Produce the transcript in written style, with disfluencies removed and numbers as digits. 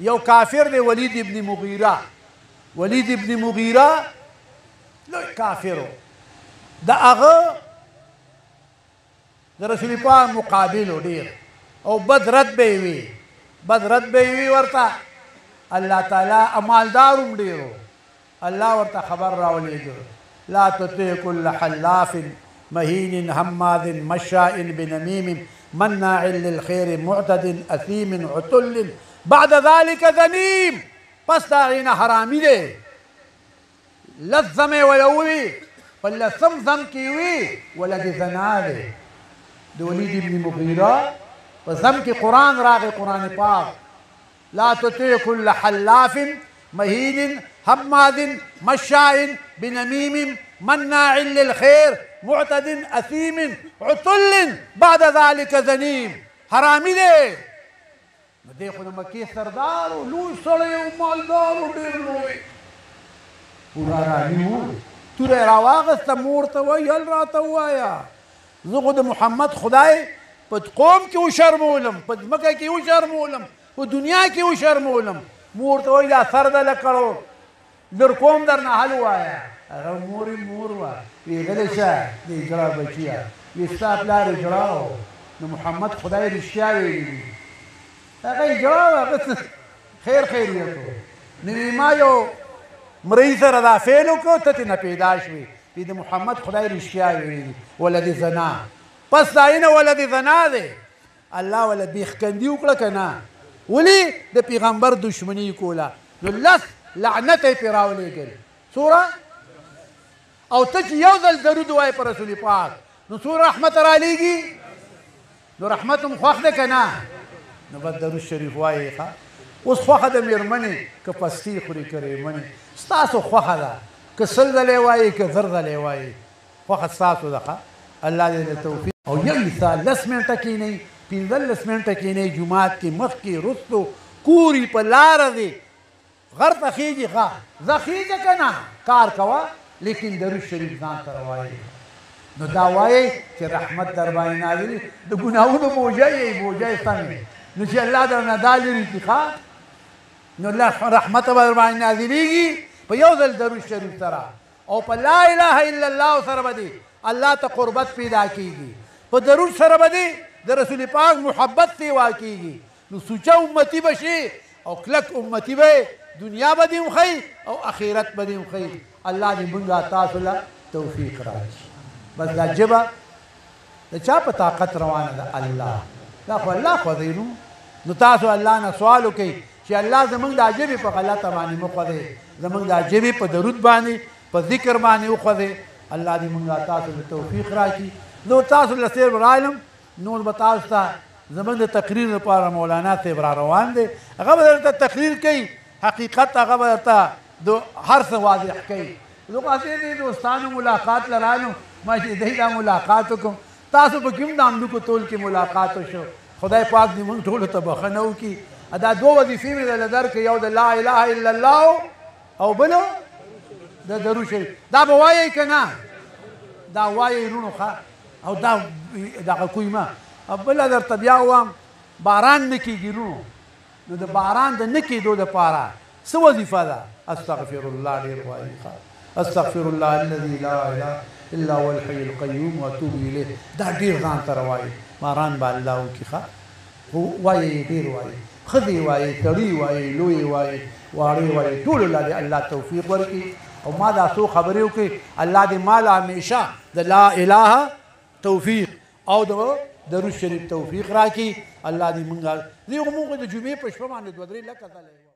یو کافر دی ولید ابن مغیره. ولید ابن مغیره لوی کافر د هغه د رسول پاک مقابل ډیر او بد رد به وي ورته الله تعالی امالدارم ډیرو. الله ورته خبر راولېږه لا تطع كل حلاف مهين هماز مشاء بنميم مناع للخير معتد اثيم عتل بعد ذلك ذنيم. پس دا غینه حرامي دی. لزم ولوي فلسم زم کی وی ولد زنا دی. د ولید ابن مغیره په زم کې قرآن راغی، قرآن پاک لا تطع كل حلاف مهين هماز مشاء بنميم مناع للخير معتد اثيم عتل بعد ذلك ذنيم. حرامي دی. نو دی خو د مکې سردار و، لوی سړی و، مالدار و، ډېر لوی. پوره رامي و. توره یې راواخېسته، مور ته وایي هل راته ووایه زه خو د محمد خدای په قوم کې وشرمولم، په ځمکه کې وشرمولم، په دنیا کې وشرمولم. مور ته وایي دا سر ده لکړو در کوم در نه حل ووایه. هغه مور یې مور وه، ویې غلی شه دې جړه بچیه، ویې ستا پلار یې جړه و، نو محمد خدای رښتیا ویلي دي. هغه یې جړه وه، هغه خیر خیریت و. نو ویې ما یو مرۍ سره دا فعل وکړو، ته ترې نه پیدا شوې. وی د محمد خدای رښتیا ویلي دي. ولد زنا. پس دا اینه ولد زنا دی. الله وله بیخکندي وکړه که نه؟ ولې د پیغمبر دشمني کوله. نو لس لعنت یې پرې راولېږل. څومره؟ او ته چې یو ځل درود وایې په رسول پاک نو څومره رحمت رالیږي. نو رحمت هم خوښ دی که نه؟ نو بس درود شریف وایې ښه. اوس خوښه د مېرمنې که پستي خوري که ریمنې ستاسو خوښه ده، که سل ځلې وایي که زر ځلې وایي، خوښه ستاسو ده. الله دې د توفیق او یو مثال 10 منټه کښېنئ، 15 منټه کښېنئ جومات کې مخکې رستو کوري په لاره دی غر ته خېږي ښه ځه خېږه که نه کار کوه، لیکن درود شریف ځان ته وایي. نو دا وایي چې رحمت در باندې نازل د ګناهونو بوجه یې بوجه یې سم نو چې الله درنه دا لرې کړي ښه نو رحمت به در باندې نازلېږي په یو ځل درود شریف سره او په لا اله الا الله سره به دې الله ته قربت پیدا کېږي، په درود سره به دې د رسول پاک محبت سیوا کېږي. نو سوچه امتي به شي او کلک امتي به دنیا به دې هم ښایي او اخرت به دې هم ښایي. الله دې مونږ تاسو له توفیق راکړي. بس دا ژبه د چا په طاقت روانه ده؟ الله. دا خو الله خوځوي. نو تاسو الله نه سوال وکئ چې الله زمونږ دا ژبې په غلطه باندې مه خوځوي، زمونږ دا ژبې په درود باندې په ذکر باندې وخوځوي. الله دې مونږ تاسو ته توفیق راکړي. نو تاسو له صرف رالم نور به تاسو ته زمونږ د تقریر لپاره مولانا صاحب را روان دی، هغه به درته تقریر کوي، حقیقت هغه به درته هر څه واضح کوي. زه خو هسې دې دوستانو ملاقات له رالم، ما چې دی دا ملاقات وکړم، تاسو په کوم ناملوکو ټول کې ملاقات وشو. خدای پاک دې مونږ ټولو ته بښنه وکړي. دا دوه وظیفې مې درله درکړې، یو د لا اله الا الله او بله د درود شریف. دا به وایئ که نه؟ دا وایئ وروڼو ښه او دا دغه کوئ مه. بله درته بیا ووایم باران نه کېږي وروڼو، نو د باران د نه کېدو دپاره څه وظیفه ده؟ استغفر الله ډېر وایي ښه. استغفر الله الذي لا اله الا هو الحي القيوم واتوب الیه. دا ډېر ځان سره وایي، باران به الله وکړي ښه. خو وایي ډېر وایي، ښځې وایي، سړي وایي، لوی وایي، واړه وایي، ټولو له دې الله توفیق ورکړي. او ما دا څو خبرې وکړې، الله دې ما له همیشه د لا اله توفیق او د درود شریف توفیق راکړي. الله دې مونږ د جمعې په شپه باندې 2-3 لکه ځله